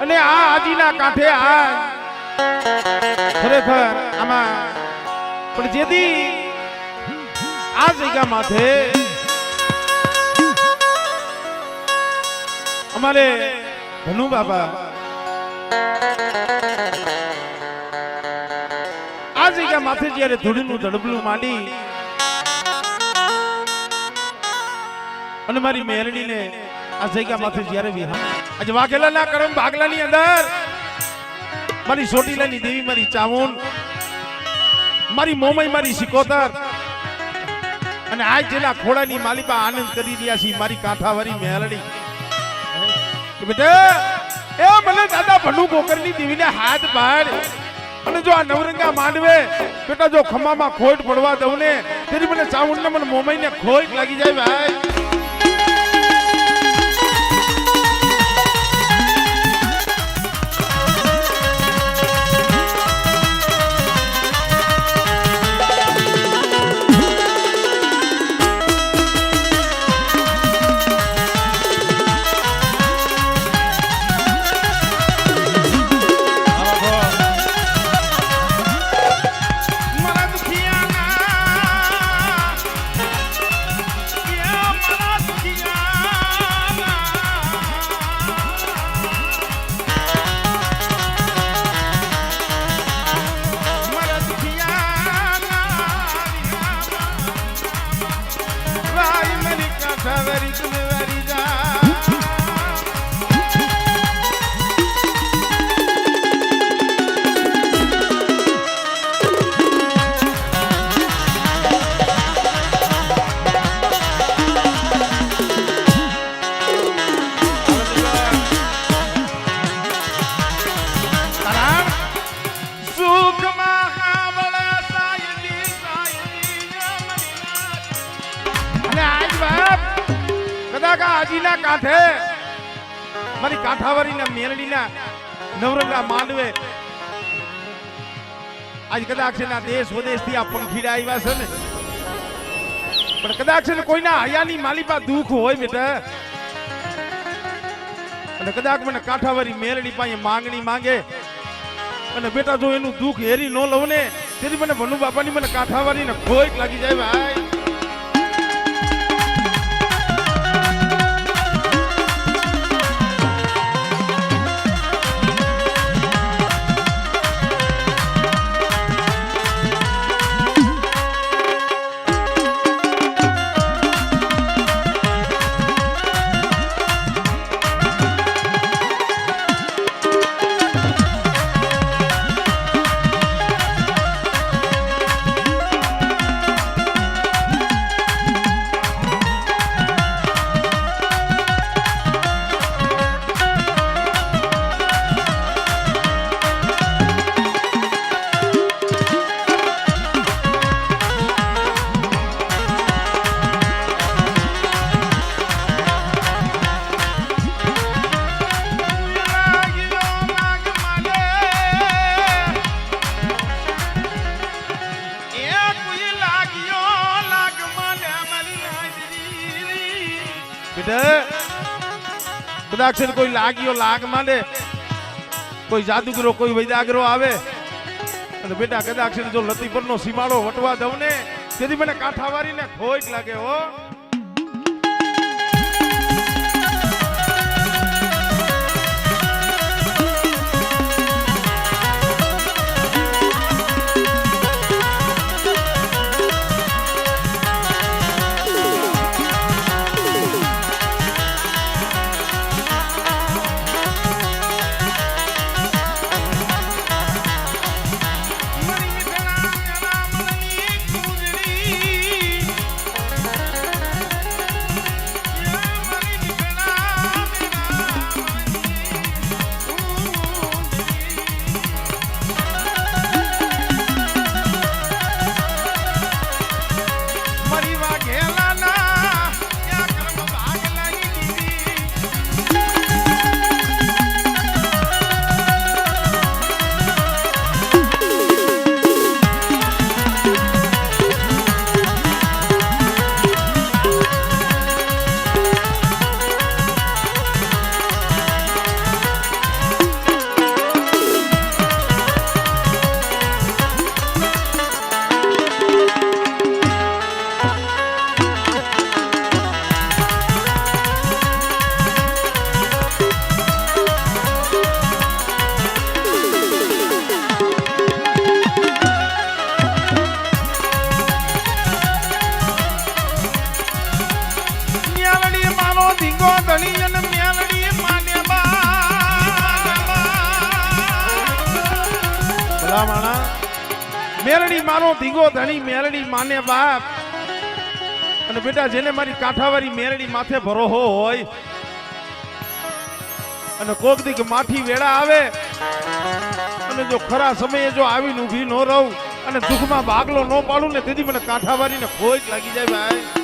અને આ આજીના કાંઠે આ ખરેખર આમાં પણ જેથી આ જગ્યા માથે અમારે ધનુ બાબા આ જગ્યા માથે જ્યારે ધૂળીનું ધડબલું માંડી અને મારી મેરડીને આ જગ્યા માથે જ્યારે વિહાર આજે વાઘેલાના કરમ ભાગલાની અંદર મારી સોટીલાની દેવી મારી ચામુંડ મારી મોમઈ મારી સિકોતર અને આજ જેલા ખોડાની માલિકા આનંદ કરી રહ્યા છે મારી કાંઠાવાળી મેલડી બેટા એ મને દાદા ભણું ગોકરની દેવીને હાથ પાડ અને જો આ નવરંગા માંડવે બેટા જો ખમામાં ખોટ પડવા દઉં ને તેરી મને ચામુંડ ને મને મોમઈ ને ખોટ લાગી જાય ભાઈ આજીના કાંઠે મારી કાંઠાવાળીના મેરડીના નવરંગા માંડવે આજ કદાચ ના દેશ વિદેશથી આ પંખીડા આવ્યા છે ને પણ કદાચ છે ને કોઈના હયાની માલિપા દુઃખ હોય બેટા અને કદાચ મને કાંઠાવાળી મેરડી પાસે માંગણી માંગે અને બેટા જો એનું દુઃખ હેરી ન લઉં ને તેથી મને ભનુ બાપાની મને કાંઠાવાળીને ખોટ લાગી જાય ભાઈ કદાચ કોઈ લાગ્યો લાગ માંડે કોઈ જાદુગરો કોઈ વૈદાગરો આવે અને બેટા કદાચ જો લતી પરનો સીમાડો વટવા દઉં ને તેથી મને કાંઠાવાળીને ખોટ લાગે હો ભલા માણા મેલડી માનો ધીંગો ધણી મેલડી માને બાપ અને બેટા જેને મારી કાંઠાવાળી મેલડી માથે ભરોહો હોય અને કોક દીક માઠી વેળા આવે અને જો ખરા સમયે જો આવીને ઊભી ન રહું અને દુઃખમાં ભાગલો ન પાડું ને તેથી મને કાંઠાવાળીને ખોજ લાગી જાય ભાઈ